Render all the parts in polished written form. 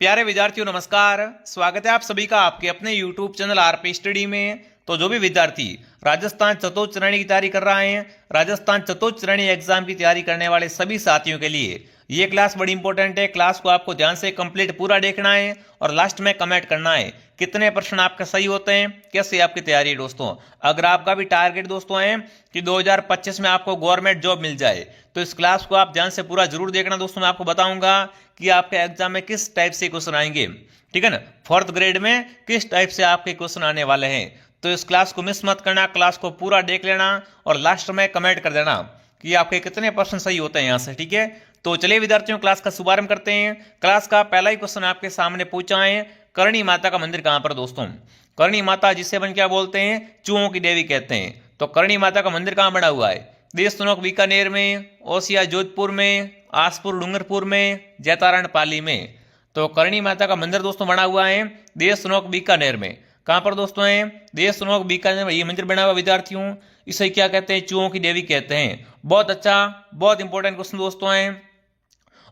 प्यारे विद्यार्थियों नमस्कार। स्वागत है आप सभी का आपके अपने YouTube चैनल आरपी स्टडी में। तो जो भी विद्यार्थी राजस्थान चतुर्थ श्रेणी की तैयारी कर रहे हैं, राजस्थान चतुर्थ श्रेणी एग्जाम की तैयारी करने वाले सभी साथियों के लिए ये क्लास बड़ी इंपॉर्टेंट है। क्लास को आपको ध्यान से कंप्लीट पूरा देखना है और लास्ट में कमेंट करना है कितने प्रश्न आपके सही होते हैं, कैसे आपकी तैयारी है। दोस्तों अगर आपका भी टारगेट दोस्तों है कि 2025 में आपको गवर्नमेंट जॉब मिल जाए तो इस क्लास को आप ध्यान से पूरा जरूर देखना। दोस्तों मैं आपको बताऊंगा कि आपके एग्जाम में किस टाइप से क्वेश्चन आएंगे, ठीक है ना, फोर्थ ग्रेड में किस टाइप से आपके क्वेश्चन आने वाले हैं। तो इस क्लास को मिस मत करना, क्लास को पूरा देख लेना और लास्ट में कमेंट कर देना कि आपके कितने प्रश्न सही होते हैं यहाँ से, ठीक है। तो चलिए विद्यार्थियों क्लास का शुभारंभ करते हैं। क्लास का पहला ही क्वेश्चन आपके सामने पूछा है, करणी माता का मंदिर कहां पर। दोस्तों करणी माता जिसे अपन क्या बोलते हैं, चूहों की देवी कहते हैं। तो करणी माता का मंदिर कहां बना हुआ है, देशनोक बीकानेर में, ओसिया जोधपुर में, आसपुर डूंगरपुर में, जैतारण पाली में। तो करणी माता का मंदिर दोस्तों बना हुआ है देशनोक बीकानेर में। कहां पर दोस्तों है, देशनोक बीकानेर में ये मंदिर बना हुआ विद्यार्थियों। इसे क्या कहते हैं, चूहों की देवी कहते हैं। बहुत अच्छा, बहुत इंपॉर्टेंट क्वेश्चन दोस्तों है।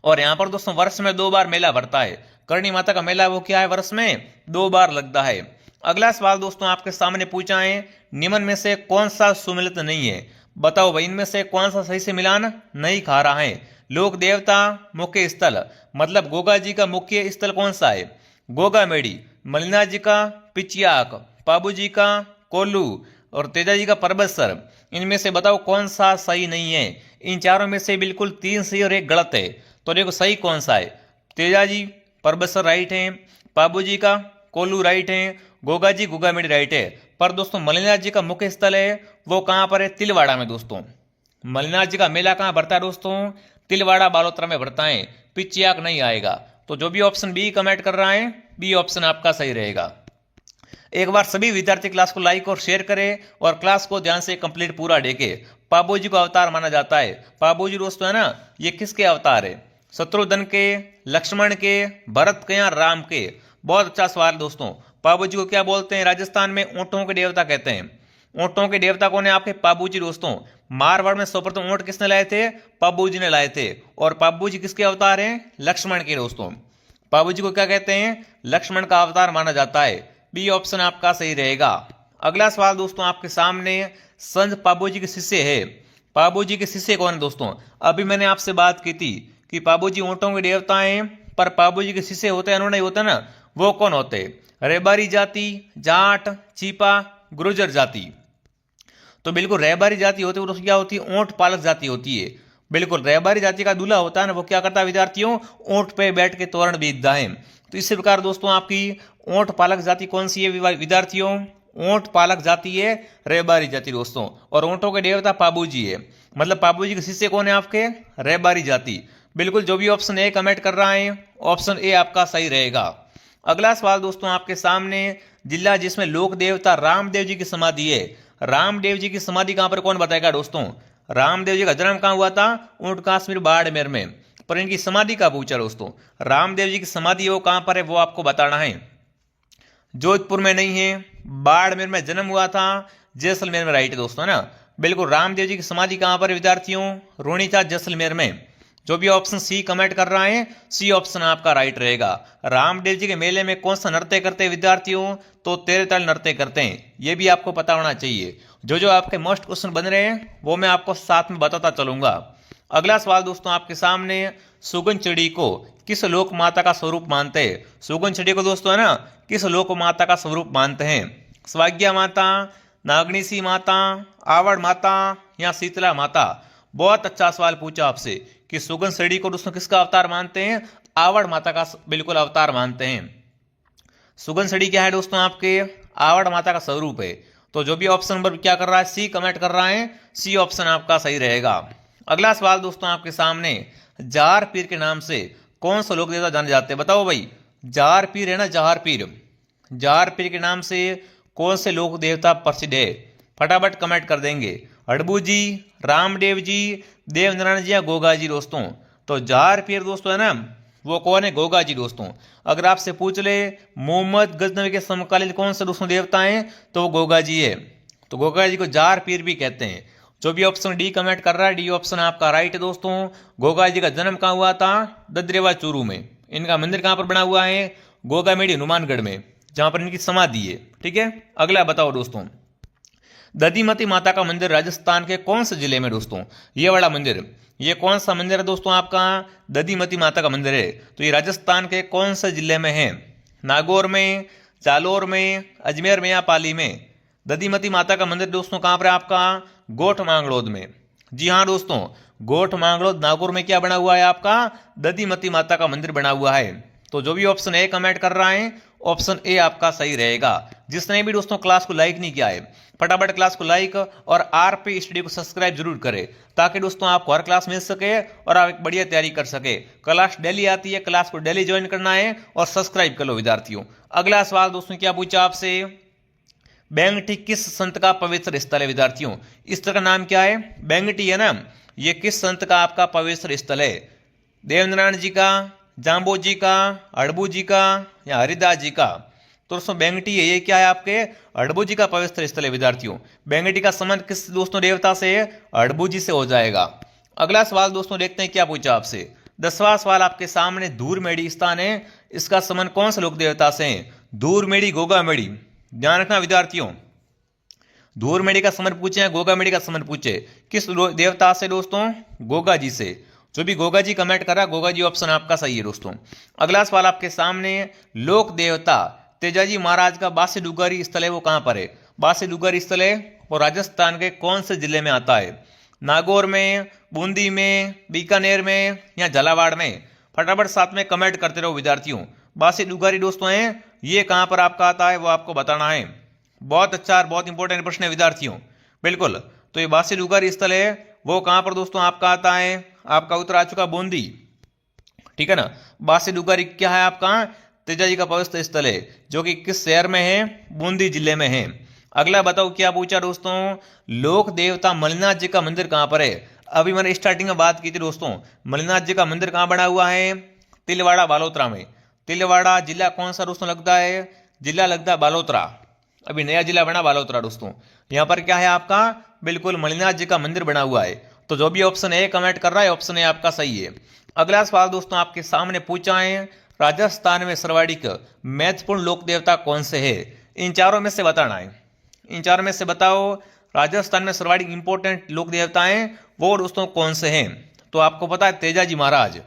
और यहाँ पर दोस्तों वर्ष में 2 बार मेला भरता है। करणी माता का मेला वो क्या है, वर्ष में 2 बार लगता है। अगला सवाल दोस्तों आपके सामने पूछा है, निम्न में से कौन सा सुमिलित नहीं है। बताओ भाई इनमें से कौन सा सही से मिलान नहीं खा रहा है। लोक देवता मुख्य स्थल, मतलब गोगा जी का मुख्य स्थल कौन सा है, गोगा मेड़ी। मलिनाथ जी का पिचियाक, पाबू जी का कोल्लू और तेजा जी का परबतसर। इनमें से बताओ कौन सा सही नहीं है। इन चारों में से बिल्कुल 3 सही और 1 गलत है। तो देखो सही कौन सा है, तेजा जी परबतसर राइट है, पाबू जी का कोल्लू राइट है, गोगा जी गोगामेड़ी राइट है। पर दोस्तों मलिनाथ जी का मुख्य स्थल है वो कहां पर है, तिलवाड़ा में। दोस्तों मलिनाथ जी का मेला कहां भरता है दोस्तों, तिलवाड़ा बालोतरा में भरता है। पिचियाक नहीं आएगा। तो जो भी ऑप्शन बी कमेंट कर रहा है, बी ऑप्शन आपका सही रहेगा। एक बार सभी विद्यार्थी क्लास को लाइक और शेयर करें और क्लास को ध्यान से कंप्लीट पूरा देखें। पाबू जी को अवतार माना जाता है। पाबू जी दोस्तों है ना, ये किसके अवतार है, शत्रुघ्न के, लक्ष्मण के, भरत के या राम के। बहुत अच्छा सवाल दोस्तों। पाबू जी को क्या बोलते हैं, राजस्थान में ऊंटों के देवता कहते हैं। ऊंटों के देवता कौन है आपके, पाबू जी। दोस्तों मारवाड़ में सर्वप्रथम ऊंट किसने लाए थे, पाबू जी ने लाए थे। और पाबू जी किसके अवतार हैं, लक्ष्मण के। दोस्तों पाबू जी को क्या कहते हैं, लक्ष्मण का अवतार माना जाता है। बी ऑप्शन आपका सही रहेगा। अगला सवाल दोस्तों आपके सामने, संत पाबू जी के शिष्य है। पाबू जी के शिष्य कौन है दोस्तों। अभी मैंने आपसे बात की थी कि पाबू जी ऊंटों के देवता हैं, पर पाबू जी के शिष्य होते हैं, उन्होंने होता ना, वो कौन होते, रेबारी जाति, जाट, चीपा, गुर्जर जाति। तो बिल्कुल रेबारी जाति होती है, वो क्या होती है, ऊंट पालक जाति होती है। बिल्कुल रेबारी जाति का दूल्हा होता है ना, वो क्या करता है विद्यार्थियों, ऊंट पे बैठ के तोरण बीतता है। तो इसी प्रकार दोस्तों आपकी ऊंट पालक जाति कौन सी है विद्यार्थियों, ऊंट पालक जाति है रेबारी जाति दोस्तों। और ऊंटों के देवता पाबू जी है, मतलब पाबू जी के शिष्य कौन है आपके, रेबारी जाति। बिल्कुल जो भी ऑप्शन ए कमेंट कर रहा है, ऑप्शन ए आपका सही रहेगा। अगला सवाल दोस्तों आपके सामने, जिला जिसमें लोक देवता रामदेव जी की समाधि है। रामदेव जी की समाधि कहां पर, कौन बताएगा दोस्तों। रामदेव जी का जन्म कहां हुआ था, ऊंट काश्मीर बाड़मेर में। पर इनकी समाधि का पूछा दोस्तों, रामदेव जी की समाधि वो कहां पर है, वो आपको बताना है। जोधपुर में नहीं है, बाड़मेर में जन्म हुआ था, जैसलमेर में राइट है दोस्तों ना। बिल्कुल रामदेव जी की समाधि कहां पर विद्यार्थियों, रोनिचा जैसलमेर में। जो भी ऑप्शन सी कमेंट कर रहा है, सी ऑप्शन आपका राइट रहेगा। रामदेव जी के मेले में कौन सा नृत्य करते हैं विद्यार्थियों, तो तेरे ताल नृत्य करते हैं। ये भी आपको पता होना चाहिए। जो जो आपके मोस्ट क्वेश्चन बन रहे हैं वो मैं आपको साथ में बताता चलूंगा। अगला सवाल दोस्तों आपके सामने, सुगन चिड़ी को किस लोक माता का स्वरूप मानते हैं। सुगन चिड़ी को दोस्तों है ना, किस लोक माता का स्वरूप मानते हैं, स्वाज्ञा माता, नागणीसी माता, आवड़ माता या शीतला माता। बहुत अच्छा सवाल पूछा आपसे कि सुगन चिड़ी को दोस्तों किसका अवतार मानते हैं, आवड़ माता का बिल्कुल अवतार मानते हैं। सुगन चिड़ी क्या है दोस्तों आपके, आवड़ माता का स्वरूप है। तो जो भी ऑप्शन नंबर क्या कर रहा है, सी कमेंट कर रहा है, सी ऑप्शन आपका सही रहेगा। अगला सवाल दोस्तों आपके सामने, जार पीर के नाम से कौन सा लोक देवता जाने जाते हैं। बताओ भाई, जार पीर है ना, जार पीर, जार पीर के नाम से कौन से लोक देवता प्रसिद्ध है, फटाफट कमेंट कर देंगे। हड़बू जी, रामदेव जी, देवनारायण जी या गोगा जी। दोस्तों तो जार पीर दोस्तों है ना, वो कौन है, गोगा जी। दोस्तों अगर आपसे पूछ ले मोहम्मद गजनवी के समकालीन कौन से दोस्तों देवता हैं, तो वो गोगा जी है। तो गोगा जी को जार पीर भी कहते हैं। जो भी ऑप्शन डी कमेंट कर रहा है, डी ऑप्शन आपका राइट है दोस्तों। गोगा जी का जन्म कहाँ हुआ था, ददरेवा चूरू में। इनका मंदिर कहाँ पर बना हुआ है? गोगामेड़ी हनुमानगढ़ में, जहां पर इनकी समाधि है। ठीक है, अगला बताओ दोस्तों, दधिमती माता का मंदिर राजस्थान के कौन से जिले में दोस्तों? ये वाला मंदिर, ये कौन सा मंदिर है दोस्तों आपका? दधिमती माता का मंदिर है। तो ये राजस्थान के कौन से जिले में है? नागौर में, जालोर में, अजमेर में या पाली में? दधिमती माता का मंदिर दोस्तों कहाँ पर है आपका? गोठ मांगलोद में। जी हाँ दोस्तों, गोठ मांगलोद नागौर में क्या बना हुआ है आपका? दधिमती माता का मंदिर बना हुआ है। तो जो भी ऑप्शन ए कमेंट कर रहा है, ऑप्शन ए आपका सही रहेगा। जिसने भी दोस्तों क्लास को लाइक नहीं किया है, फटाफट क्लास को लाइक और आरपी स्टडी को सब्सक्राइब जरूर करें, ताकि दोस्तों आपको हर क्लास मिल सके और आप एक बढ़िया तैयारी कर सके। क्लास डेली आती है, क्लास को डेली ज्वाइन करना है और सब्सक्राइब कर लो विद्यार्थियों। अगला सवाल दोस्तों क्या पूछा आपसे? बेंगटी किस संत का पवित्र स्थल है विद्यार्थियों? इस तरह का नाम क्या है? बेंगटी है ना, ये किस संत का आपका पवित्र स्थल है? देवनारायण जी का, जाम्बो जी का, अड़बू जी का या हरिदास जी का? तो दोस्तों बेंगटी है, ये क्या है आपके? अड़बू जी का पवित्र स्थल है विद्यार्थियों। बेंगटी का संबंध किस दोस्तों देवता से है? अड़बू जी से हो जाएगा। अगला सवाल दोस्तों देखते हैं क्या पूछा आपसे। 10वां सवाल आपके सामने, धूरमेड़ी स्थान है, इसका संबंध कौन से लोक देवता से है? धूरमेड़ी, गोगामेड़ी। ध्यान रखना विद्यार्थियों, धूरमेड़ी का संबंध पूछे हैं, गोगामेड़ी का संबंध पूछे, किस देवता से दोस्तों? गोगा जी से। जो भी गोगा जी कमेंट कर रहा है, गोगा जी ऑप्शन आपका सही है दोस्तों। अगला सवाल आपके सामने, लोक देवता तेजाजी महाराज का बासी डुगारी स्थल है, वो कहां पर है? बासी डुगारी स्थल है वो राजस्थान के कौन से जिले में आता है? नागौर में, बूंदी में, बीकानेर में या झालावाड़ में? फटाफट साथ में कमेंट करते रहो विद्यार्थियों। बासी डुगारी दोस्तों है, ये कहां पर आपका आता है वो आपको बताना है। बहुत अच्छा और बहुत इंपॉर्टेंट प्रश्न है विद्यार्थियों, बिल्कुल। तो ये बासी डुगारी स्थल है वो कहां पर दोस्तों आपका आता है? आपका उत्तर आ चुका बूंदी। ठीक है ना, बासी डुगारी क्या है आपका? तेजाजी का पवित्र स्थल है, जो कि किस शहर में है? बूंदी जिले में है। अगला बताओ क्या पूछा दोस्तों? लोक देवता मलिनाथ जी का मंदिर कहां पर है? अभी मैंने स्टार्टिंग में बात की थी दोस्तों, मलिनाथ जी का मंदिर कहां बना हुआ है? तिलवाड़ा बालोतरा में। तिलवाड़ा जिला कौन सा दोस्तों लगता है? जिला लगता है बालोतरा, अभी नया जिला बना बालोतरा दोस्तों। यहां पर क्या है आपका? बिल्कुल मलिनाथ जी का मंदिर बना हुआ है। तो जो भी ऑप्शन ए कमेंट कर रहा है, ऑप्शन ए आपका सही है। अगला सवाल दोस्तों आपके सामने पूछा है, राजस्थान में सर्वाधिक महत्वपूर्ण लोक देवता कौन से है? इन चारों में से बताना है, इन चारों में से बताओ राजस्थान में सर्वाधिक इंपॉर्टेंट लोक देवता हैं वो दोस्तों कौन से हैं? तो आपको पता है तेजाजी महाराज।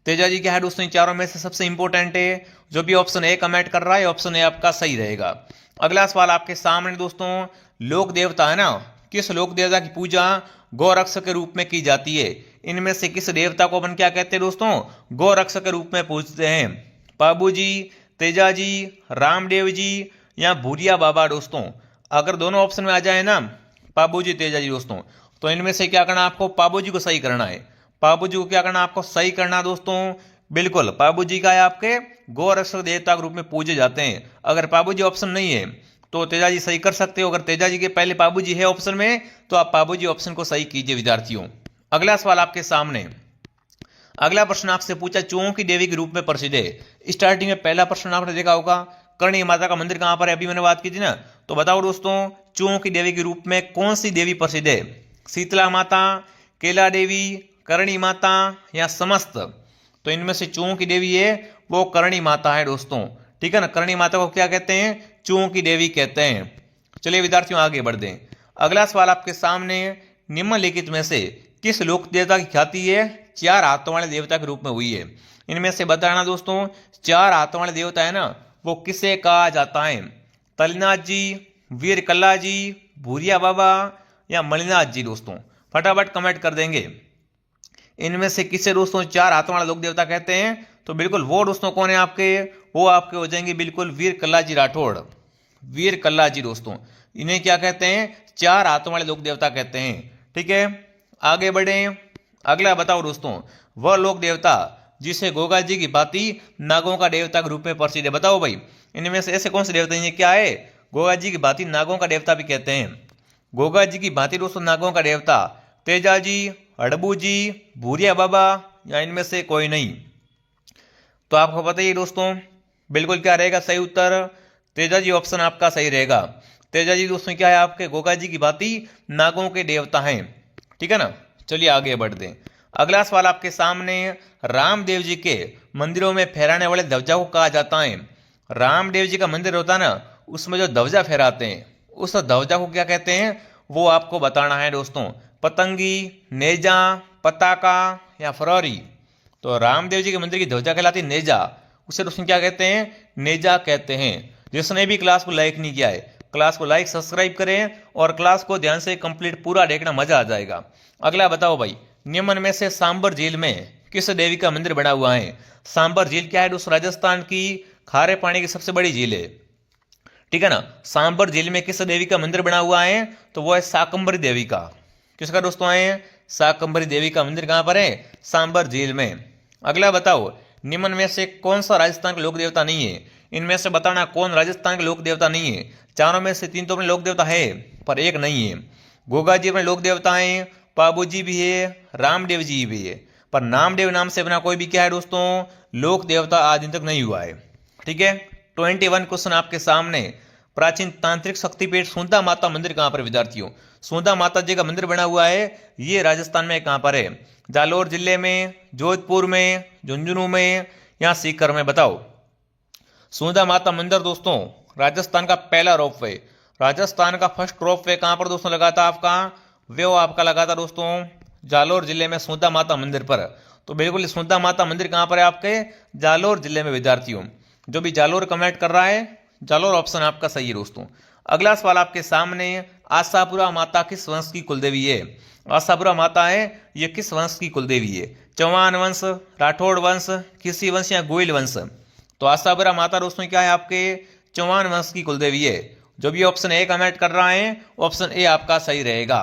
तेजाजी क्या है दोस्तों? इन चारों में से सबसे इंपॉर्टेंट है। जो भी ऑप्शन ए कमेंट कर रहा है, ऑप्शन ए आपका सही रहेगा। अगला सवाल आपके सामने दोस्तों, लोक देवता है ना, किस लोक देवता की पूजा गौरक्षक के रूप में की जाती है? इनमें से किस देवता को अपन क्या कहते हैं दोस्तों? गौरक्षक के रूप में पूजते हैं। बाबू जी, तेजाजी, रामदेव जी या भूरिया बाबा दोस्तों? अगर दोनों ऑप्शन में आ जाए ना, बाबू जी, तेजाजी दोस्तों, तो इनमें से क्या करना आपको? बाबू जी को सही करना है। बाबू जी को क्या करना आपको? सही करना दोस्तों। बिल्कुल, बाबू जी का है आपके गौरक्षक देवता के रूप में पूजे जाते हैं। अगर बाबू जी ऑप्शन नहीं है तो तेजाजी सही कर सकते हो। अगर तेजाजी के पहले बाबू जी है ऑप्शन में, तो आप बाबू जी ऑप्शन को सही कीजिए विद्यार्थियों। अगला सवाल आपके सामने, अगला प्रश्न आपसे पूछा, चूहों की देवी के रूप में प्रसिद्ध है। स्टार्टिंग में पहला प्रश्न आपने देखा होगा, करणी माता का मंदिर कहां पर है? अभी मैंने बात की थी ना। तो बताओ दोस्तों, चूहों की देवी के रूप में कौन सी देवी प्रसिद्ध है? शीतला माता, केला देवी, करणी माता या समस्त? तो इनमें से चूहों की देवी है वो करणी माता है दोस्तों। ठीक है ना, करणी माता को क्या कहते हैं? चूहों की देवी कहते हैं। चलिए विद्यार्थियों आगे बढ़ते हैं। अगला सवाल आपके सामने, निम्नलिखित में से किस लोक देवता की ख्याति है 4 हाथों वाले देवता के रूप में हुई है? इनमें से बताना दोस्तों, 4 हाथों वाले देवता है ना, वो किसे कहा जाता है? तलिनाथ जी, वीर कल्ला जी, भूरिया बाबा या मलिनाथ जी दोस्तों? फटाफट कमेंट कर देंगे। इनमें से किसे दोस्तों 4 हाथों वाला लोक देवता कहते हैं? तो बिल्कुल वो दोस्तों कौन है आपके? वो आपके हो जाएंगे बिल्कुल वीर कल्ला जी राठौड़। वीर कल्ला जी दोस्तों, इन्हें क्या कहते हैं? 4 हाथों वाले लोक देवता कहते हैं। ठीक है, आगे बढ़े। अगला बताओ दोस्तों, वह लोक देवता जिसे गोगा जी की भांति नागों का देवता के रूप में प्रसिद्ध है। बताओ भाई, इनमें से ऐसे कौन से देवता हैं? क्या है? गोगा जी की भांति नागों का देवता भी कहते हैं। गोगा जी की भांति दोस्तों नागों का देवता तेजाजी, अड़बू जी, भूरिया बाबा या इनमें से कोई नहीं? तो आपको पता ही दोस्तों, बिल्कुल क्या रहेगा सही उत्तर? तेजाजी ऑप्शन आपका सही रहेगा। तेजाजी दोस्तों क्या है? आपके गोगा जी की भांति नागों के देवता हैं। ठीक है ना, चलिए आगे बढ़ते हैं। अगला सवाल आपके सामने, रामदेव जी के मंदिरों में फहराने वाले ध्वजा को कहा जाता है? रामदेव जी का मंदिर होता है ना, उसमें जो ध्वजा फहराते हैं उस ध्वजा को क्या कहते हैं, वो आपको बताना है दोस्तों। पतंगी, नेजा, पताका या फरारी। तो रामदेव जी के मंदिर की ध्वजा कहलाती नेजा, उसे दोस्तों क्या कहते हैं, नेजा कहते हैं। जिसने भी क्लास को लाइक नहीं किया है, क्लास को लाइक सब्सक्राइब करें और क्लास को ध्यान से कंप्लीट पूरा देखना, मजा आ जाएगा। अगला बताओ भाई, निम्न में से सांबर झील में किस देवी का मंदिर बना हुआ है? सांबर झील क्या है दोस्तों, राजस्थान की खारे पानी की सबसे बड़ी झील है, ठीक है ना। सांबर झील में किस देवी का मंदिर बना हुआ है? तो वो है शाकंभरी देवी का। किसका दोस्तों आए हैं? शाकंभरी देवी का मंदिर कहां पर है? सांबर झील में। अगला बताओ, निम्न में से कौन सा राजस्थान का लोक देवता नहीं है? इनमें से बताना कौन राजस्थान के लोक देवता नहीं है। चारों में से तीन तो अपने लोक देवता है पर एक नहीं है। गोगा जी अपने लोक देवता है, पाबू जी भी है, रामदेव जी भी है, पर नामदेव नाम से अपना कोई भी क्या है दोस्तों, लोक देवता आज दिन तक नहीं हुआ है, ठीक है। 21 क्वेश्चन आपके सामने। प्राचीन तांत्रिक शक्तिपीठ सुंदा माता मंदिर कहां पर विद्यार्थियों? सुंदा माता जी का मंदिर बना हुआ है, ये राजस्थान में कहां पर है? जालोर जिले में, जोधपुर में, झुंझुनू में या सीकर में? बताओ। सुंदा माता मंदिर दोस्तों राजस्थान का पहला रोपवे, राजस्थान का फर्स्ट रोपवे कहां पर दोस्तों लगा था आपका? वो आपका लगा था दोस्तों जालोर जिले में सुंदा माता मंदिर पर। तो बिल्कुल सुंदा माता मंदिर कहां पर है आपके? जालोर जिले में विद्यार्थियों। जो भी जालोर कमेंट कर रहा है, जालोर ऑप्शन आपका सही है दोस्तों। अगला सवाल आपके सामने, आशापुरा माता किस वंश की कुलदेवी है? आशापुरा माता है, ये किस वंश की कुलदेवी है? चौहान वंश, राठौड़ वंश, किसी वंश या गोयल वंश? तो आशापुरा माता दोस्तों क्या है आपके? चौहान वंश की कुलदेवी है। जो भी ऑप्शन ए कमेंट कर रहा है, ऑप्शन ए आपका सही रहेगा।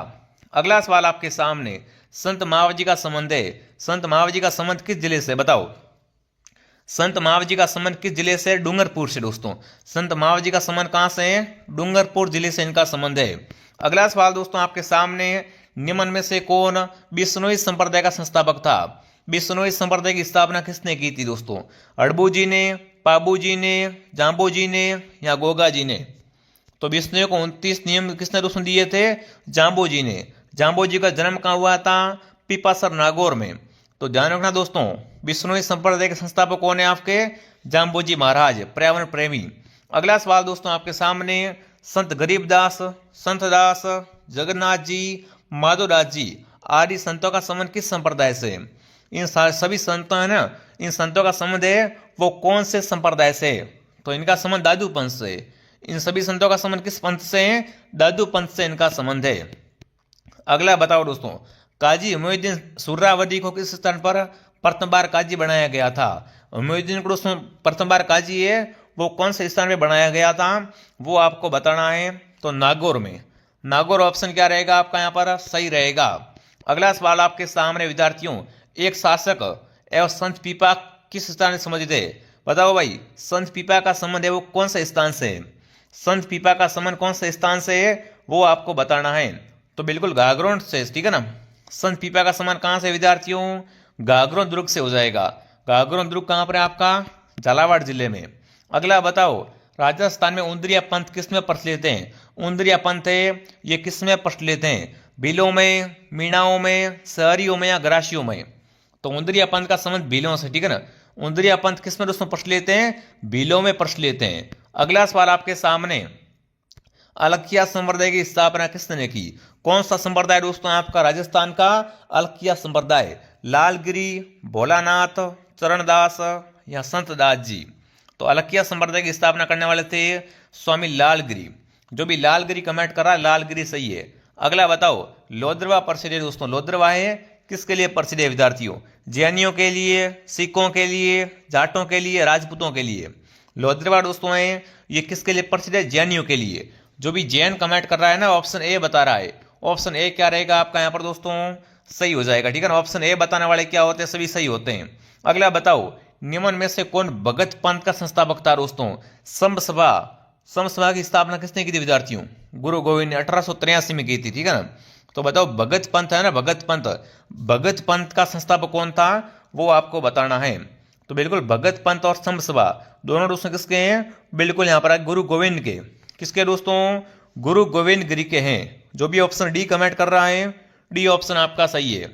अगला सवाल आपके सामने, संत महावजी का संबंध है, संत महावजी का संबंध किस जिले से? बताओ। संत महावजी का संबंध किस जिले से? डूंगरपुर से दोस्तों। संत महावजी का संबंध कहां से है? डूंगरपुर जिले से इनका संबंध है। अगला सवाल दोस्तों आपके सामने, निम्न में से कौन बिश्नोई संप्रदाय का संस्थापक था? बिश्नोई संप्रदाय की स्थापना किसने की थी दोस्तों? अड़बू जी ने, पाबू जी ने, जाम्बू जी ने या गोगा जी ने? तो बिश्नोई को 29 नियम किसने दोस्तों दिए थे? जाम्बू जी ने। जाम्बू जी का जन्म कहाँ हुआ था? पिपासर नागौर में। तो ध्यान रखना दोस्तों, बिश्नोई संप्रदाय के संस्थापक कौन है आपके? जाम्बू जी महाराज, पर्यावरण प्रेमी। अगला सवाल दोस्तों आपके सामने, संत गरीबदास, संत दास, जगन्नाथ जी, माधोदास जी आदि संतों का संबंध किस संप्रदाय से? इन सभी संतों है ना, इन संतों का संबंध है वो कौन से संप्रदाय से? तो इनका संबंध दादू पंथ से। इन सभी संतों का संबंध किस पंथ से है? दादू पंथ से इनका संबंध है। अगला बताओ दोस्तों, काजी मोइनुद्दीन सुहरावर्दी को किस स्थान पर प्रथम बार काजी बनाया गया था? मोइनुद्दीन को दोस्तों प्रथम बार काजी है, वो कौन से स्थान में बनाया गया था, वो आपको बताना है। तो नागौर में। नागौर ऑप्शन क्या रहेगा आपका यहाँ पर? सही रहेगा। अगला सवाल आपके सामने विद्यार्थियों, एक शासक एवं संत पीपा किस स्थान से संबंधित है? बताओ भाई, संत पीपा का संबंध है वो कौन सा स्थान से है? संत पीपा का संबंध कौन से स्थान से है, वो आपको बताना है। तो बिल्कुल गागरोन से, ठीक है ना। संत पीपा का संबंध कहां से विद्यार्थियों? गागरोन दुर्ग से हो जाएगा। गागरोन दुर्ग कहां पर है आपका? झालावाड़ जिले में। अगला बताओ, राजस्थान में उंदरिया पंथ किस में प्रचलित हैं? उंदरिया पंथ है, ये किस में प्रचलित हैं? भीलों में, मीणाओं में, शहरियों में या ग्रासियों में? तो उंदरिया पंथ का संबंध भीलों से, ठीक है ना। उंदरिया पंथ किस में दोस्तों प्रचलित हैं? भीलों में प्रचलित हैं। अगला सवाल आपके सामने, अलखिया संप्रदाय की स्थापना किसने की? कौन सा संप्रदाय दोस्तों आपका? राजस्थान का अलखिया संप्रदाय। लालगिरी, भोलानाथ, चरणदास या संतदास जी? तो अलखिया संप्रदाय की स्थापना करने वाले थे स्वामी लालगिरी। जो भी लालगिरी कमेंट कर रहा है, लालगिरी सही है। अगला बताओ, लोद्रवा प्रसिद्ध है दोस्तों। लोद्रवा है किसके लिए प्रसिद्ध है विद्यार्थियों? जैनियों के लिए, सिखों के लिए, जाटों के लिए, राजपूतों के लिए? लोद्रवा दोस्तों है, ये किसके लिए प्रसिद्ध है? जैनियों के लिए। जो भी जैन कमेंट कर रहा है ना, ऑप्शन ए बता रहा है। ऑप्शन ए क्या रहेगा आपका यहाँ पर दोस्तों? सही हो जाएगा, ठीक है ना। ऑप्शन ए बताने वाले क्या होते हैं? सभी सही होते हैं। अगला बताओ, निम्न में से कौन भगत पंथ का संस्थापक था दोस्तों? संभ सभा। संभ सभा की स्थापना किसने की थी विद्यार्थियों? गुरु गोविंद ने 1883 में की थी, ठीक है ना। तो बताओ, भगत पंथ है ना, भगत पंथ, भगत पंथ का संस्थापक कौन था, वो आपको बताना है। तो बिल्कुल भगत पंथ और संभ सभा दोनों दोस्तों किसके हैं? बिल्कुल यहाँ पर गुरु गोविंद के। किसके दोस्तों? गुरु गोविंद गिरी के हैं। जो भी ऑप्शन डी कमेंट कर रहा है, डी ऑप्शन आपका सही है।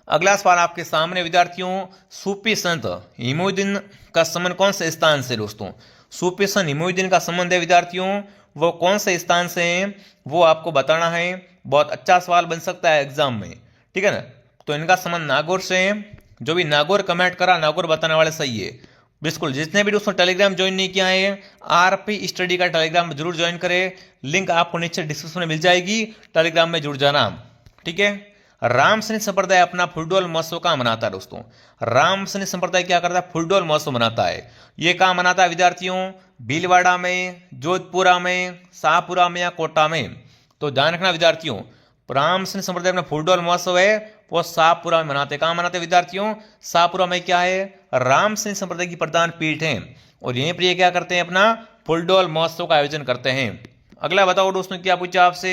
अगला सवाल आपके सामने विद्यार्थियों, सूफी संत इमामुद्दीन का संबंध कौन से स्थान से दोस्तों? सूफी संत इमामुद्दीन का संबंध है विद्यार्थियों, वो कौन से स्थान से है वो आपको बताना है। बहुत अच्छा सवाल बन सकता है एग्जाम में, ठीक है ना। तो इनका संबंध नागौर से है। जो भी नागौर कमेंट करा, नागौर बताने वाले सही है बिल्कुल। जितने भी दोस्तों टेलीग्राम ज्वाइन नहीं किया है, आरपी स्टडी का टेलीग्राम जरूर ज्वाइन करें। लिंक आपको नीचे डिस्क्रिप्शन में मिल जाएगी, टेलीग्राम में जुड़ जाना, ठीक है। रामसनी संप्रदाय अपना फुलडोल महोत्सव कहाँ मनाता है दोस्तों? रामसनी संप्रदाय क्या करता है? फुलडोल महोत्सव मनाता है। ये कहाँ मनाता है विद्यार्थियों? भीलवाड़ा में, जोधपुरा में, शाहपुरा में या कोटा में? तो ध्यान रखना विद्यार्थियों, रामसनी संप्रदाय अपना फुलडोल महोत्सव है वो शाहपुरा में मनाते। कहाँ मनाते विद्यार्थियों? शाहपुरा में। क्या है? रामसनी संप्रदाय की प्रधान पीठ है और यहीं पर ये क्या करते हैं? अपना फुलडोल महोत्सव का आयोजन करते हैं। अगला बताओ दोस्तों, क्या पूछा आपसे?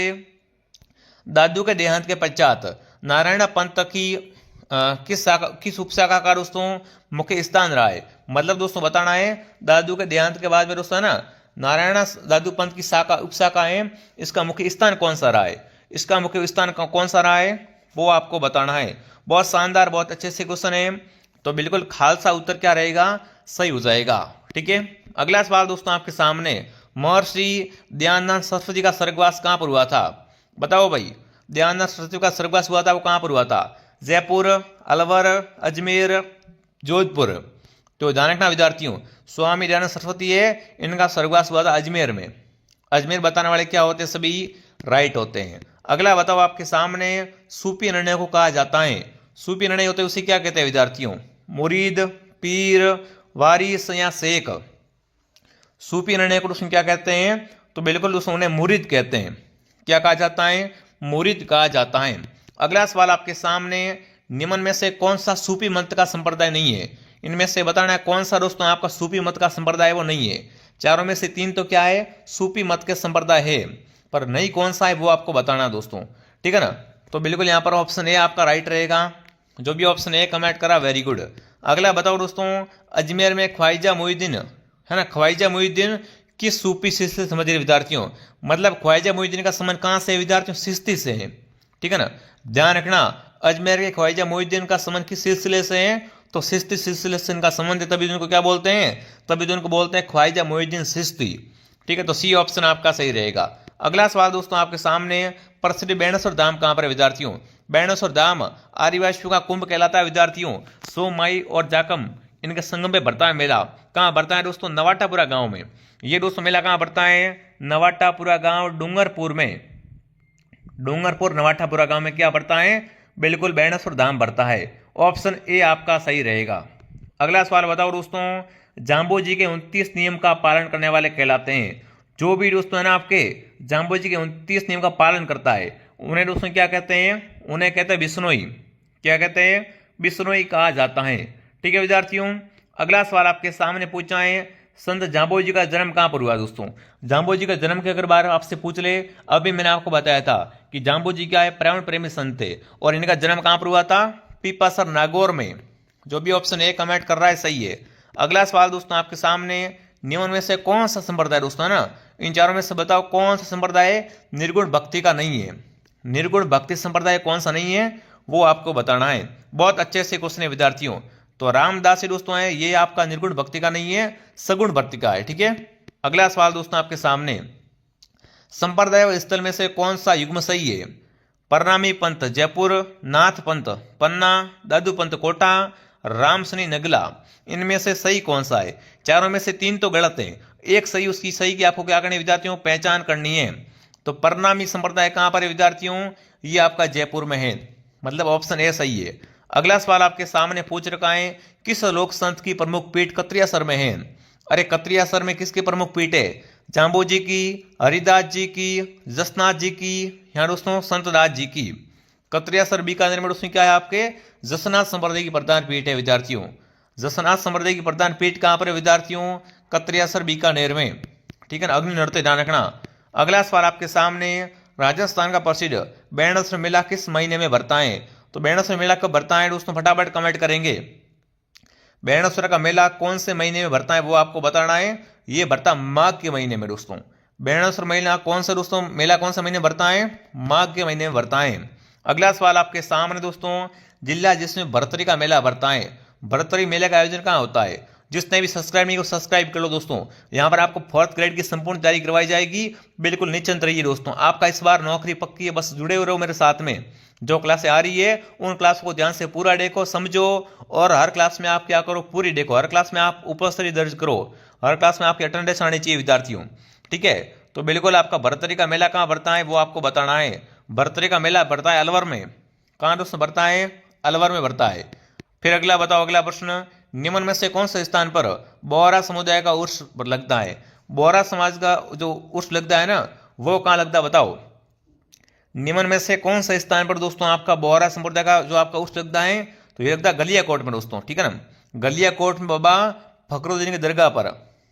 दादू के देहांत के पश्चात नारायण पंथ की किस उपशाखा का दोस्तों मुख्य स्थान रहा है? मतलब दोस्तों बताना है, दादू के देहांत के बाद में दोस्तों है ना, नारायण दादू पंथ की शाखा उपशाखा है, इसका मुख्य स्थान कौन सा रहा है? इसका मुख्य स्थान कौन सा रहा है वो आपको बताना है। बहुत शानदार, बहुत अच्छे से क्वेश्चन है, तो बिल्कुल खालसा उत्तर क्या रहेगा? सही हो जाएगा, ठीक है। अगला सवाल दोस्तों आपके सामने, महर्षि दयानंद सरस्वती का स्वर्गवास कहाँ पर हुआ था? बताओ भाई, दयानंद सरस्वती का स्वर्गवास हुआ था वो कहाँ पर हुआ था? जयपुर, अलवर, अजमेर, जोधपुर? तो ध्यान रखना विद्यार्थियों, स्वामी दयानंद सरस्वती है, इनका स्वर्गवास हुआ था अजमेर में। अजमेर बताने वाले क्या होते हैं? सभी राइट होते हैं। अगला बताओ आपके सामने, सूफी निर्णय को कहा जाता है? सूफी निर्णय होते हैं उसे क्या कहते हैं विद्यार्थियों? मुरीद, पीर, वारिस या शेख? सूफी निर्णय को दोस्तों क्या कहते हैं? तो बिल्कुल दोस्तों उन्हें मुरीद कहते हैं। क्या कहा जाता है? मुरीद कहा जाता है। अगला सवाल आपके सामने, निम्न में से कौन सा सूफी मत का संप्रदाय नहीं है? इनमें से बताना है कौन सा दोस्तों आपका सूफी मत का संप्रदाय वो नहीं है। चारों में से तीन तो क्या है? सूफी मत के संप्रदाय है, पर नहीं कौन सा है वो आपको बताना दोस्तों, ठीक है ना। तो बिल्कुल यहाँ पर ऑप्शन ए आपका राइट रहेगा। जो भी ऑप्शन ए कमेंट करा वेरी गुड। अगला बताओ दोस्तों, अजमेर में ख्वाजा मोहिउद्दीन है ना, ख्वाजा मोहिउद्दीन किस सूफी सिलसिले से समझ रहे विद्यार्थियों? मतलब ख्वाजा मोहिउद्दीन का संबंध कहाँ से है विद्यार्थियों? चिश्ती से है, ठीक है ना। ध्यान रखना, अजमेर के ख्वाजा मोहिउद्दीन का संबंध किस सिलसिले से है? तो चिश्ती सिलसिले से इनका संबंध है, तभी उनको क्या बोलते हैं? तभी उनको बोलते हैं ख्वाजा मोहिउद्दीन चिश्ती, ठीक है। तो सी ऑप्शन आपका सही रहेगा। अगला सवाल दोस्तों आपके सामने, प्रसिद्ध बेणेश्वर धाम कहाँ पर है विद्यार्थियों? बेणेश्वर धाम आदिवासियों का कुंभ कहलाता है विद्यार्थियों। सोमाई और जाकम इनके संगम पे बढ़ता है मेला। कहाँ बढ़ता है दोस्तों? नवाटापुरा गांव में। ये दोस्तों मेला कहाँ बढ़ता है? नवाटापुरा गांव, डूंगरपुर में। डूंगरपुर नवाटापुरा गांव में क्या बढ़ता है? बिल्कुल बेणेश्वर धाम बढ़ता है। ऑप्शन ए आपका सही रहेगा। अगला सवाल बताओ दोस्तों, जाम्बोजी के 29 नियम का पालन करने वाले कहलाते हैं? जो भी दोस्तों है ना आपके जाम्बोजी के 29 नियम का पालन करता है उन्हें दोस्तों क्या कहते हैं? उन्हें कहते हैं बिश्नोई। क्या कहते हैं? बिश्नोई कहा जाता है, ठीक है विद्यार्थियों। अगला सवाल आपके सामने पूछा है, संत जाम्बोजी का जन्म कहाँ पर हुआ दोस्तों? जाम्बोजी का जन्म के अगर बार आपसे पूछ ले, अभी मैंने आपको बताया था कि जाम्बोजी क्या है? पर्यावरण प्रेमी संत थे और इनका जन्म कहाँ पर हुआ था? पीपासर नागौर में। जो भी ऑप्शन ए कमेंट कर रहा है सही है। अगला सवाल दोस्तों आपके सामने, निम्न में से कौन सा संप्रदाय दोस्तों है ना, इन चारों में से बताओ कौन सा संप्रदाय निर्गुण भक्ति का नहीं है? निर्गुण भक्ति संप्रदाय कौन सा नहीं है वो आपको बताना है। बहुत अच्छे से क्वेश्चन है विद्यार्थियों। तो रामदासी दोस्तों है, ये आपका निर्गुण भक्ति का नहीं है, सगुण भक्ति का है, ठीक है। अगला सवाल दोस्तों आपके सामने, संप्रदाय स्थल में से कौन सा युग्म सही है? परनामी पंथ जयपुर, नाथ पंथ पन्ना, दादू पंथ कोटा, रामसनी नगला? इनमें से सही कौन सा है? चारों में से तीन तो गलत है, एक सही। उसकी सही की आपको क्या करनी है विद्यार्थियों? पहचान करनी है। तो परनामी संप्रदाय कहां पर है विद्यार्थियों? ये आपका जयपुर में है, मतलब ऑप्शन ए सही है। अगला सवाल आपके सामने पूछ रखा है, किस लोक संत की प्रमुख पीठ कत्रियासर में है? अरे कत्रियासर में किसकी प्रमुख पीठ है? जाम्बोजी की, हरिदास जी की, जसनाथ जी की, यहाँ दोस्तों संतदास जी की। कत्रियासर बीकानेर में दोस्तों क्या है आपके? जसनाथ संप्रदाय की प्रधान पीठ है विद्यार्थियों। जसनाथ संप्रदाय की प्रधान पीठ कहाँ पर है विद्यार्थियों? कत्रियासर बीकानेर में, ठीक है ना। अग्नि नृत्य ध्यान रखना। अगला सवाल आपके सामने, राजस्थान का प्रसिद्ध बेणेश्वर मेला किस महीने में भरता है? तो बेणेश्वर मेला कब भरता है दोस्तों? फटाफट कमेंट करेंगे। बेणेश्वर का मेला कौन से महीने में भरता है वो आपको बताना है। ये भरता माघ के महीने में दोस्तों। बेणेश्वर मेला कौन सा दोस्तों? मेला कौन से महीने भरता है? माघ के महीने में भरता है। अगला सवाल आपके सामने दोस्तों, जिला जिसमें भरतरी का मेला भरता है। भरतरी मेले का आयोजन कहाँ होता है? जिसने भी सब्सक्राइब नहीं को सब्सक्राइब कर लो दोस्तों। यहाँ पर आपको 4th ग्रेड की संपूर्ण तैयारी करवाई जाएगी। बिल्कुल निश्चिंत रहिए दोस्तों, आपका इस बार नौकरी पक्की है। बस जुड़े हुए रहो मेरे साथ में। जो क्लासें आ रही है उन क्लास को ध्यान से पूरा देखो, समझो, और हर क्लास में आप क्या करो, पूरी देखो। हर क्लास में आप उपस्थिति दर्ज करो, हर क्लास में आपकी अटेंडेंस आनी चाहिए विद्यार्थियों, ठीक है। तो बिल्कुल आपका भरतरी का मेला कहाँ भरता है वो आपको बताना है। भरतरी का मेला भरता है अलवर में। कहाँ दोस्तों भरता है? अलवर में भरता है। फिर अगला बताओ, अगला प्रश्न, निम्न में से कौन से स्थान पर बोहरा समुदाय का उर्स लगता है? बोहरा समाज का जो उर्स लगता है ना, वो कहाँ लगता है बताओ। निम्न में से कौन से स्थान पर दोस्तों आपका बोहरा संप्रदाय का जो आपका उर्स लगता है? तो ये लगता है गलियाकोट में दोस्तों, ठीक है ना। गलियाकोट में बाबा फखरुद्दीन की दरगाह पर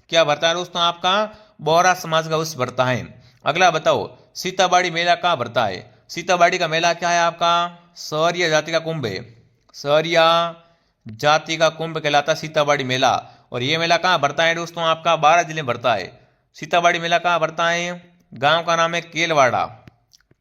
क्या भरता है दोस्तों? आपका बोहरा समाज का उर्स भरता है। अगला बताओ, सीताबाड़ी मेला कहाँ भरता है? सीताबाड़ी का मेला क्या है आपका? सहरिया जाति का कुंभ है। सहरिया जाति का कुंभ कहलाता है सीताबाड़ी मेला। और ये मेला कहाँ भरता है दोस्तों? आपका 12 जिले में भरता है। सीताबाड़ी मेला कहाँ भरता है? गांव का नाम है केलवाड़ा।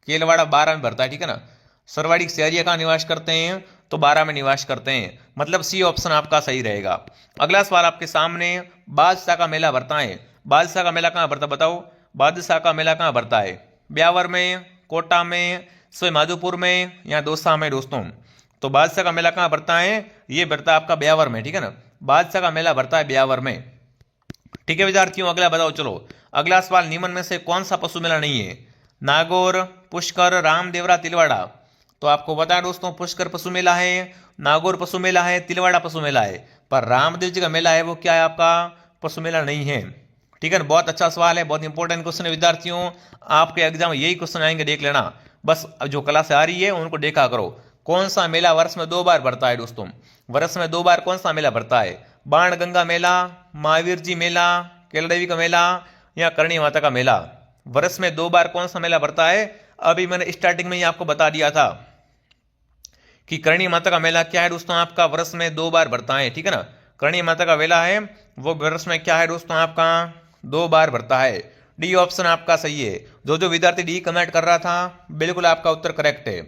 केलवाड़ा 12 में भरता है, ठीक है ना। सरवाड़ी सहरिया कहाँ निवास करते हैं? तो 12 में निवास करते हैं। मतलब सी ऑप्शन आपका सही रहेगा। अगला सवाल आपके सामने, बादशाह का मेला भरता है। बादशाह का मेला कहाँ भरता बताओ? बादशाह का मेला कहाँ भरता है? ब्यावर में, कोटा में, सवाई माधोपुर में या दौसा में दोस्तों। तो बादशाह का मेला कहाँ भरता है? ये भरता है आपका ब्यावर में, ठीक है ना। बादशाह का मेला भरता है ब्यावर में, ठीक है विद्यार्थियों। अगला बताओ चलो। अगला सवाल, निम्न में से कौन सा पशु मेला नहीं है? नागौर, पुष्कर, रामदेवरा, तिलवाड़ा। तो आपको बता है दोस्तों, पुष्कर पशु मेला है, नागौर पशु मेला है, तिलवाड़ा पशु मेला है। पर रामदेव जी का मेला है वो क्या है आपका? पशु मेला नहीं है, ठीक है ना। बहुत अच्छा सवाल है, बहुत इंपॉर्टेंट क्वेश्चन है विद्यार्थियों। आपके एग्जाम में यही क्वेश्चन आएंगे, देख लेना। बस जो क्लास आ रही है उनको देखा करो। कौन सा मेला वर्ष में 2 बार भरता है दोस्तों? वर्ष में 2 बार कौन सा मेला भरता है? बाण गंगा मेला, महावीर जी मेला, केलदेवी का मेला या करणी माता का मेला। वर्ष में 2 बार कौन सा मेला भरता है? अभी मैंने स्टार्टिंग में ही आपको बता दिया था कि करणी माता का मेला क्या है दोस्तों? आपका वर्ष में 2 बार भरता है, ठीक है ना। करणी माता का मेला है वो वर्ष में क्या है दोस्तों? आपका 2 बार भरता है। डी ऑप्शन आपका सही है। जो विद्यार्थी डी कमेंट कर रहा था, बिल्कुल आपका उत्तर करेक्ट है।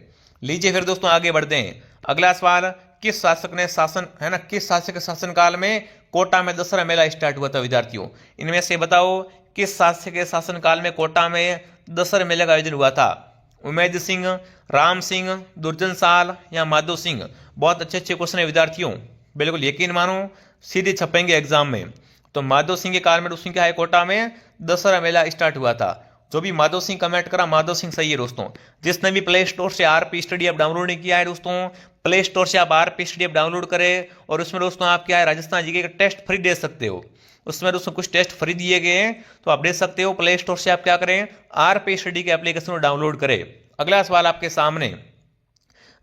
लीजिए फिर दोस्तों आगे बढ़ते हैं। अगला सवाल, किस शासक ने शासन है ना, किस शासक के शासन काल में कोटा में दशहरा मेला स्टार्ट हुआ था विद्यार्थियों? इनमें से बताओ किस शासक के शासन काल में कोटा में दशहरा मेले का आयोजन हुआ था? उमेद सिंह, राम सिंह, दुर्जन साल या माधव सिंह। बहुत अच्छे अच्छे क्वेश्चन है विद्यार्थियों, बिल्कुल यकीन मानो सीधे छपेंगे एग्जाम में। तो माधव सिंह के काल में दोस्तों क्या है, कोटा में दशहरा मेला स्टार्ट हुआ था। जो भी माधव सिंह कमेंट करा, माधव सिंह सही है दोस्तों। जिसने भी प्ले स्टोर से आरपी स्टडी ऐप डाउनलोड नहीं किया है दोस्तों, प्ले स्टोर से आप आरपी स्टडी ऐप डाउनलोड करें और उसमें दोस्तों आप क्या है, राजस्थान जीके का टेस्ट फ्री दे सकते हो। उसमें दोस्तों कुछ टेस्ट फ्री दिए गए हैं तो आप दे सकते हो। प्ले स्टोर से आप क्या करें, आरपी स्टडी के एप्लीकेशन को डाउनलोड करें। अगला सवाल आपके सामने,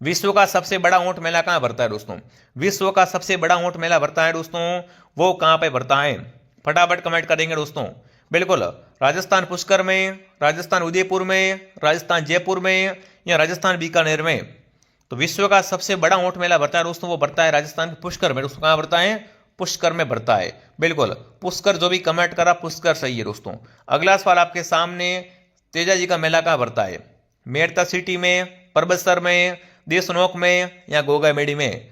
विश्व का सबसे बड़ा ऊंट मेला कहाँ भरता है दोस्तों? विश्व का सबसे बड़ा ऊंट मेला भरता है दोस्तों, वो कहाँ पे भरता है? फटाफट कमेंट करेंगे दोस्तों। बिल्कुल, राजस्थान पुष्कर में, राजस्थान उदयपुर में, राजस्थान जयपुर में या राजस्थान बीकानेर में। तो विश्व का सबसे बड़ा ऊंट मेला भरता है दोस्तों, वो भरता है राजस्थान के पुष्कर में। दोस्तों कहाँ भरता है? पुष्कर में भरता है। बिल्कुल पुष्कर, जो भी कमेंट करा पुष्कर सही है दोस्तों। अगला सवाल आपके सामने, तेजा जी का मेला कहाँ भरता है? मेरता सिटी में, परबतसर में, देशनोक में या गोगामेड़ी में?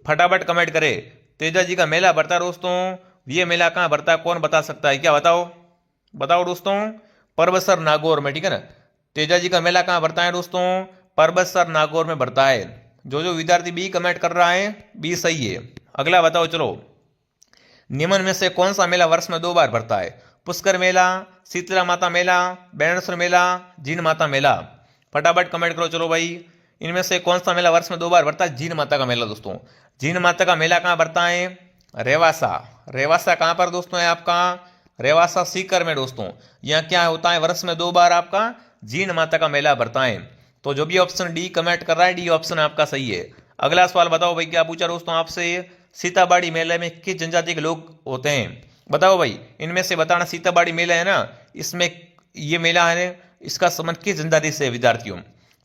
फटाफट कमेंट करे। तेजा जी का मेला भरता है दोस्तों, ये मेला कहाँ भरता है? कौन बता सकता है? क्या बताओ बताओ दोस्तों? परबतसर नागौर में, ठीक है ना। तेजा जी का मेला कहाँ भरता है दोस्तों? परबतसर नागौर में भरता है। जो विद्यार्थी बी कमेंट कर रहा है, बी सही है। अगला बताओ चलो, निम्न में से कौन सा मेला वर्ष में 2 बार भरता है? पुष्कर मेला, शीतला माता मेला, बेणेश्वर मेला, जीन माता मेला। फटाफट कमेंट करो चलो भाई, इनमें से कौन सा मेला वर्ष में 2 बार भरता है? जीन माता का मेला दोस्तों। जीन माता का मेला कहाँ भरता है? रेवासा। रेवासा कहाँ पर दोस्तों है आपका? रेवासा सीकर में दोस्तों। यहाँ क्या होता है, वर्ष में 2 बार आपका जीन माता का मेला भरता है। तो जो भी ऑप्शन डी कमेंट कर रहा है, डी ऑप्शन आपका सही है। अगला सवाल बताओ भाई, क्या पूछा दोस्तों आपसे? सीताबाड़ी मेले में किस जनजाति के लोग होते हैं? बताओ भाई, इनमें से बताना। सीताबाड़ी मेला है ना, इसमें ये मेला है, इसका संबंध किस जनजाति से विद्यार्थियों?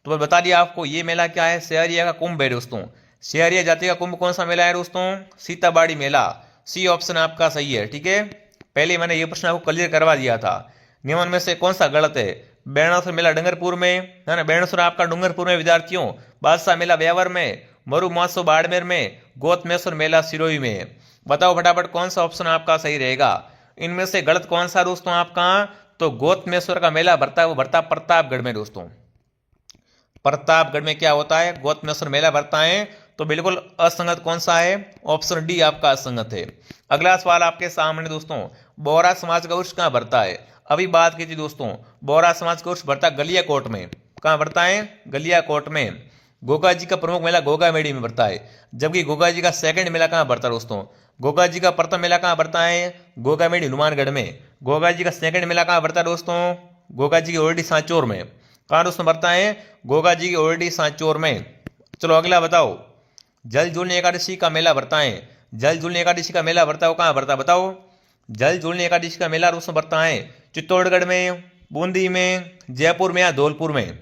तो मैं बता दिया आपको, ये मेला क्या है? सहरिया का कुंभ है दोस्तों। सहरिया जाति का कुंभ कौन सा मेला है दोस्तों? सीताबाड़ी मेला। सी ऑप्शन आपका सही है, ठीक है। पहले मैंने ये प्रश्न आपको क्लियर करवा दिया था। निम्न में से कौन सा गलत है? बेणेश्वर मेला डूंगरपुर में है ना, बेणेश्वर आपका डूंगरपुर में विद्यार्थियों। बादशाह मेला ब्यावर में मरु महोत्सव बाड़मेर में, गोतमेश्वर मेला सिरोही में। बताओ फटाफट कौन सा ऑप्शन आपका सही रहेगा। इनमें से गलत कौन सा दोस्तों आपका, तो गोतमेश्वर का मेला भरता है वो भरता प्रतापगढ़ में दोस्तों। प्रतापगढ़ में क्या होता है, गोतमेश्वर मेला भरता है। तो बिल्कुल असंगत कौन सा है, ऑप्शन डी आपका असंगत है। अगला सवाल आपके सामने दोस्तों, बोहरा समाज का उर्स कहाँ भरता है। अभी बात की थी दोस्तों, बोहरा समाज का उर्स भरता गलियाकोट में। कहाँ भरता है, गलियाकोट में। गोगा जी का प्रमुख मेला गोगा मेड़ी में भरता है, जबकि गोगा जी का सेकंड मेला कहाँ भरता है दोस्तों। गोगा जी का प्रथम मेला कहाँ भरता है, गोगा मेड़ी हनुमानगढ़ में। गोगा जी का सेकंड मेला कहाँ भरता है दोस्तों, गोगा जी की ओरडी सांचौर में। कहाँ दोस्तों भरता है, गोगा जी की ओरडी सांचौर में। चलो अगला बताओ, जल झूलनी एकादशी का मेला भरता है। जल झूलनी एकादशी का मेला भरता है वो कहाँ भरता है बताओ। जल झूलनी एकादशी का मेला दोस्तों भरता है चित्तौड़गढ़ में, बूंदी में, जयपुर में या धौलपुर में।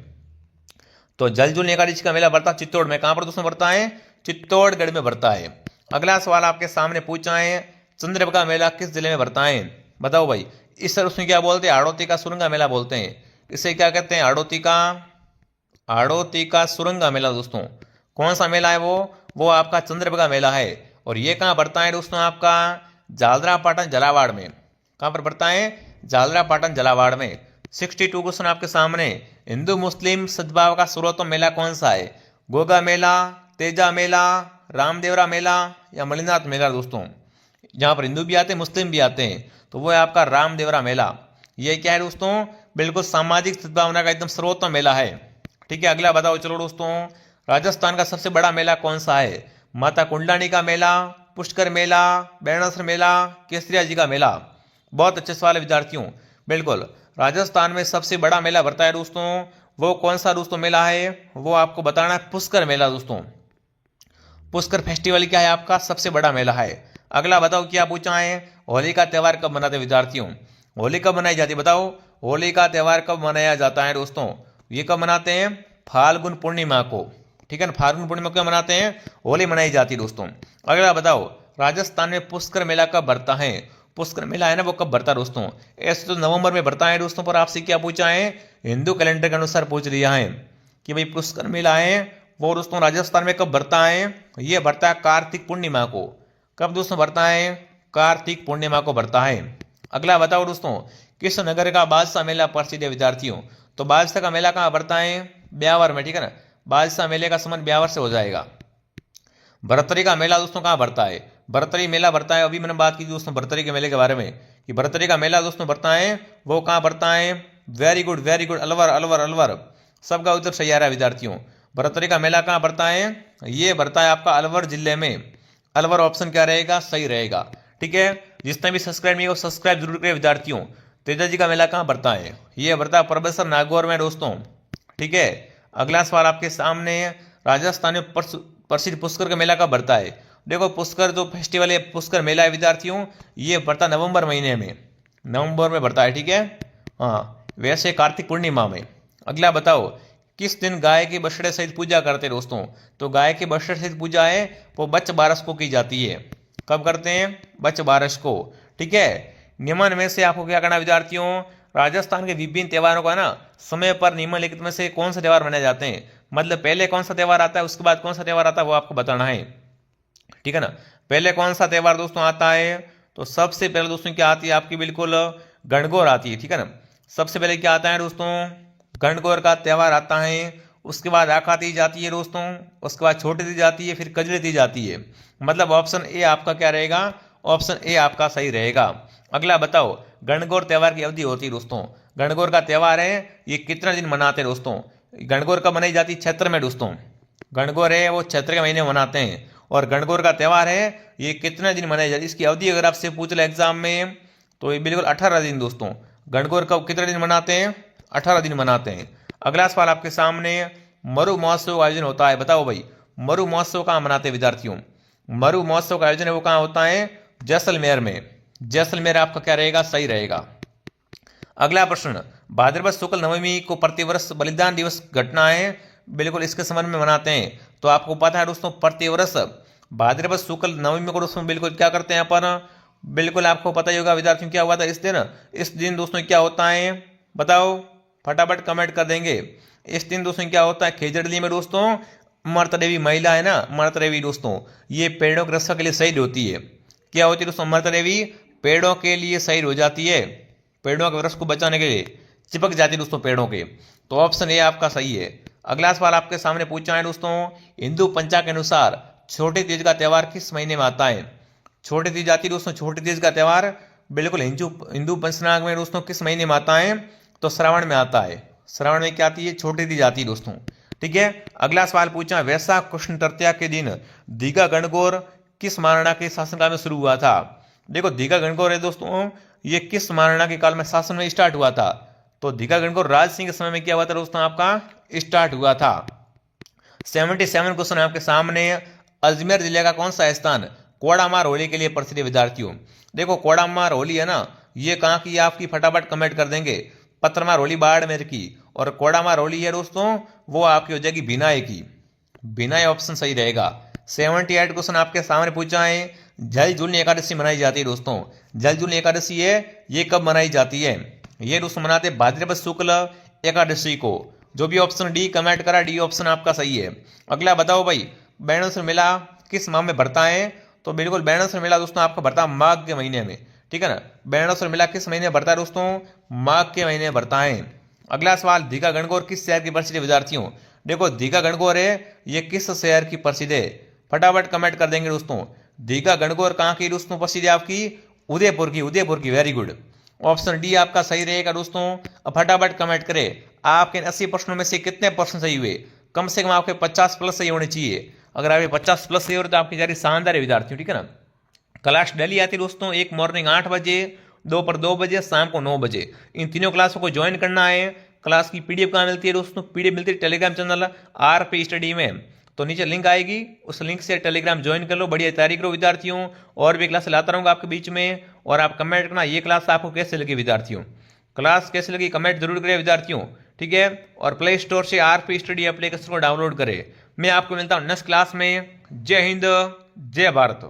तो जल झूलनी एकादशी का मेला भरता चित्तौड़ में। कहाँ पर दोस्तों भरता है, चित्तौड़गढ़ में भरता है। अगला सवाल आपके सामने पूछा है, चंद्रभागा मेला किस जिले में भरता है। बताओ भाई। इस सर उसमें क्या बोलते हैं, हाड़ौती का सुरंगा मेला बोलते हैं। इसे क्या कहते हैं, हाड़ौती का सुरंगा मेला दोस्तों। कौन सा मेला है वो आपका चंद्रभागा मेला है। और ये कहाँ भरता है दोस्तों, आपका झालरापाटन झालावाड़ में। कहाँ पर भरता है, झालरापाटन झालावाड़ में। 62 क्वेश्चन आपके सामने, हिंदू मुस्लिम सद्भाव का सर्वोत्तम मेला कौन सा है। गोगा मेला, तेजा मेला, रामदेवरा मेला या मलिनाथ मेला दोस्तों। जहाँ पर हिंदू भी आते हैं मुस्लिम भी आते हैं, तो वो है आपका रामदेवरा मेला। ये क्या है दोस्तों, बिल्कुल सामाजिक सद्भावना का एकदम सर्वोत्तम मेला है। ठीक है, अगला बताओ चलो दोस्तों, राजस्थान का सबसे बड़ा मेला कौन सा है। माता कुंडलानी का मेला, पुष्कर मेला, बेणासर मेला, केसरिया जी का मेला। बहुत अच्छे सवाल है विद्यार्थियों। बिल्कुल राजस्थान में सबसे बड़ा मेला भरता है दोस्तों, वो कौन सा दोस्तों मेला है, वो आपको बताना है पुष्कर मेला दोस्तों। पुष्कर फेस्टिवल क्या है आपका सबसे बड़ा मेला है। अगला बताओ क्या पूछा है, होली का त्यौहार कब मनाते हैं विद्यार्थियों। होली कब मनाई जाती है बताओ। होली का त्यौहार कब मनाया जाता है दोस्तों, ये कब मनाते हैं, फाल्गुन पूर्णिमा को। ठीक है ना, फाल्गुन पूर्णिमा क्यों मनाते हैं, होली मनाई जाती है दोस्तों। अगला बताओ, राजस्थान में पुष्कर मेला कब भरता है। पुष्कर मेला है ना वो कब भरता है दोस्तों, ऐसे तो नवंबर में भरता है दोस्तों, पर आपसे क्या पूछा है, हिंदू कैलेंडर के अनुसार पूछ लिया है कि भाई पुष्कर मेला है वो दोस्तों राजस्थान में कब भरता है। ये भरता है कार्तिक पूर्णिमा को। कब दोस्तों भरता है, कार्तिक पूर्णिमा को भरता है। अगला बताओ दोस्तों, किस नगर का बादशाह मेला प्रसिद्ध है विद्यार्थियों। तो बादशाह का मेला कहाँ भरता है, ब्यावर में। ठीक है ना, बादशाह मेले का संबंध ब्यावर से हो जाएगा। भरतरी का मेला दोस्तों कहाँ भरता है, भरतरी मेला भरता है। अभी मैंने बात की दोस्तों भरतरी के मेले के बारे में कि भरतरी का मेला दोस्तों भरता है, वो कहाँ भरता है, वेरी गुड अलवर अलवर अलवर। सबका उत्तर सही आ रहा है विद्यार्थियों। भरतरी का मेला कहाँ भरता है, ये भरता है आपका अलवर जिले में। अलवर ऑप्शन क्या रहेगा, सही रहेगा। ठीक है, जिसने भी सब्सक्राइब नहीं हो सब्सक्राइब जरूर करें विद्यार्थियों। तेजा जी का मेला कहाँ भरता है, ये भरता है प्रोफेसर नागौर में दोस्तों। ठीक है, अगला सवाल आपके सामने, राजस्थान में प्रसिद्ध पुष्कर का मेला कब भरता है। देखो पुष्कर जो फेस्टिवल है, पुष्कर मेला है विद्यार्थियों, ये भरता नवंबर महीने में, नवंबर में भरता है। ठीक है, हाँ वैसे कार्तिक पूर्णिमा में। अगला बताओ, किस दिन गाय के बछड़े सहित पूजा करते हैं दोस्तों। तो गाय के बछड़े सहित पूजा है वो बच्च बारस को की जाती है। कब करते हैं, बच्च बारस को। ठीक है, निम्न में से आपको क्या करना विद्यार्थियों, राजस्थान के विभिन्न त्योहारों का ना समय पर निम्नलिखित में से कौन सा त्यौहार मनाए जाते हैं। मतलब पहले कौन सा त्यौहार आता है उसके बाद कौन सा त्यौहार आता है वो आपको बताना है। ठीक है ना, पहले कौन सा त्यौहार दोस्तों आता है, तो सबसे पहले दोस्तों क्या आती है आपकी, बिल्कुल गणगौर आती है। ठीक है ना, सबसे पहले क्या आता है दोस्तों, गणगौर का त्यौहार आता है। उसके बाद आखा तीज आती है दोस्तों, उसके बाद छोटी तीज आती है, फिर कजरी तीज आती है। मतलब ऑप्शन ए आपका क्या रहेगा, ऑप्शन ए आपका सही रहेगा। अगला बताओ, गणगौर त्यौहार की अवधि होती है दोस्तों। गणगौर का त्यौहार है ये कितना दिन मनाते हैं दोस्तों। गणगौर कब मनाई जाती है, चैत्र में दोस्तों। गणगौर है वो चैत्र के महीने मनाते हैं। और गणगौर का त्यौहार है ये कितने दिन मनाई जाती है, इसकी अवधि अगर आपसे पूछ ले एग्जाम में तो ये बिल्कुल 18 दिन दोस्तों। गणगौर कब कितने दिन मनाते हैं, 18 दिन मनाते हैं। अगला सवाल आपके सामने, मरु महोत्सव का आयोजन होता है। बताओ भाई, मरु महोत्सव कहाँ मनाते हैं विद्यार्थियों। मरु महोत्सव का आयोजन है वो कहाँ होता है, जैसलमेर में। जैसलमेर आपका क्या रहेगा, सही रहेगा। अगला प्रश्न, भाद्रपद शुक्ल नवमी को प्रतिवर्ष बलिदान दिवस घटना है, बिल्कुल इसके संबंध में मनाते हैं। तो आपको पता है दोस्तों, प्रतिवर्ष भाद्रपद शुक्ल नवमी को दोस्तों बिल्कुल क्या करते हैं अपन, बिल्कुल आपको पता ही होगा विद्यार्थियों क्या हुआ था इस दिन। इस दिन दोस्तों क्या होता है बताओ, फटाफट कमेंट कर देंगे। इस दिन दोस्तों क्या होता है, खेजड़ली में दोस्तों मर्तदेवी महिला है ना, मर्तदेवी दोस्तों, ये पेड़ों की रक्षा के लिए शहीद होती है। क्या होती है दोस्तों? मर्तदेवी पेड़ों के लिए शहीद हो जाती है, पेड़ों के वृक्ष को बचाने के लिए चिपक जाती है दोस्तों पेड़ों के। तो ऑप्शन ए आपका सही है। अगला सवाल आपके सामने पूछा है दोस्तों, हिंदू पंचांग के अनुसार छोटी तीज का त्यौहार किस महीने में आता है? छोटी तीज आती है दोस्तों, छोटी तीज का त्यौहार बिल्कुल हिंदू पंचांग में दोस्तों किस महीने में आता है? तो श्रावण में आता है। श्रावण में क्या आती है? छोटी तीज आती है दोस्तों। ठीक है। अगला सवाल पूछा, वैशाख कृष्ण तृतीया के दिन दीघा गणगौर किस महाराणा के शासनकाल में शुरू हुआ था? देखो दीघा गणगौर है दोस्तों, ये किस महाराणा के काल में शासन में स्टार्ट हुआ था? तो दीघा गणगौर राज सिंह के समय में क्या हुआ था दोस्तों? आपका स्टार्ट हुआ था। 77 क्वेश्चन आपके सामने। अजमेर जिले का कौन सा स्थान कोड़ामार होली के लिए प्रसिद्ध है विद्यार्थियों? देखो कोड़ामार होली है ना, ये कहाँ की आपकी फटाफट कमेंट कर देंगे। पत्रमार होली बाड़मेर की, और कोड़ामार होली है दोस्तों वो आपकी हो जाएगी भिनाई की। भिनाई ऑप्शन सही रहेगा। 78 क्वेश्चन आपके सामने पूछा है, जल जूलनी एकादशी मनाई जाती है दोस्तों। जल जूलनी एकादशी है, ये कब मनाई जाती है? ये दोस्तों मनाते भाद्रपद शुक्ल एकादशी को। जो भी ऑप्शन डी कमेंट करा, डी ऑप्शन आपका सही है। अगला बताओ भाई, बैणेश्वर मेला किस माह में बढ़ता है? तो बिल्कुल बैणेश्वर मेला दोस्तों आपका बढ़ता है माघ के महीने में। ठीक है ना, बैणेश्वर मेला किस महीने बढ़ता है दोस्तों? माघ के महीने बढ़ता है। अगला सवाल, दीघा गणगौर किस शहर की प्रसिद्ध है विद्यार्थियों? देखो दीघा गणगौर है, ये किस शहर की प्रसिद्ध है? फटाफट कमेंट कर देंगे दोस्तों। दीघा गणगौर कहाँ की दोस्तों प्रसिद्ध है आपकी? उदयपुर की, उदयपुर की। वेरी गुड, ऑप्शन डी आपका सही रहेगा दोस्तों। अब फटाफट कमेंट करें, आपके 80 प्रश्नों में से कितने परसेंट सही हुए? कम से कम आपके 50 प्लस सही होने चाहिए। अगर आपके 50 प्लस सही हो रहे तो आपकी जारी शानदार है विद्यार्थियों। ठीक है ना। क्लास डेली आती है दोस्तों, एक मॉर्निंग 8 बजे, दोपहर 2 बजे, शाम को 9 बजे। इन तीनों क्लासों को ज्वाइन करना है। क्लास की पीडीएफ कहाँ मिलती है दोस्तों? पीडीएफ मिलती है टेलीग्राम चैनल आरपी स्टडी में। तो नीचे लिंक आएगी, उस लिंक से टेलीग्राम ज्वाइन कर लो। बढ़िया तैयारी करो विद्यार्थियों, और भी क्लास लाता रहूँगा आपके बीच में। और आप कमेंट करना ये क्लास आपको कैसे लगी विद्यार्थियों, क्लास कैसे लगी कमेंट जरूर करें विद्यार्थियों। ठीक है। और प्ले स्टोर से आरपी स्टडी एप्लीकेशन को डाउनलोड करें। मैं आपको मिलता हूँ नेक्स्ट क्लास में। जय हिंद, जय भारत।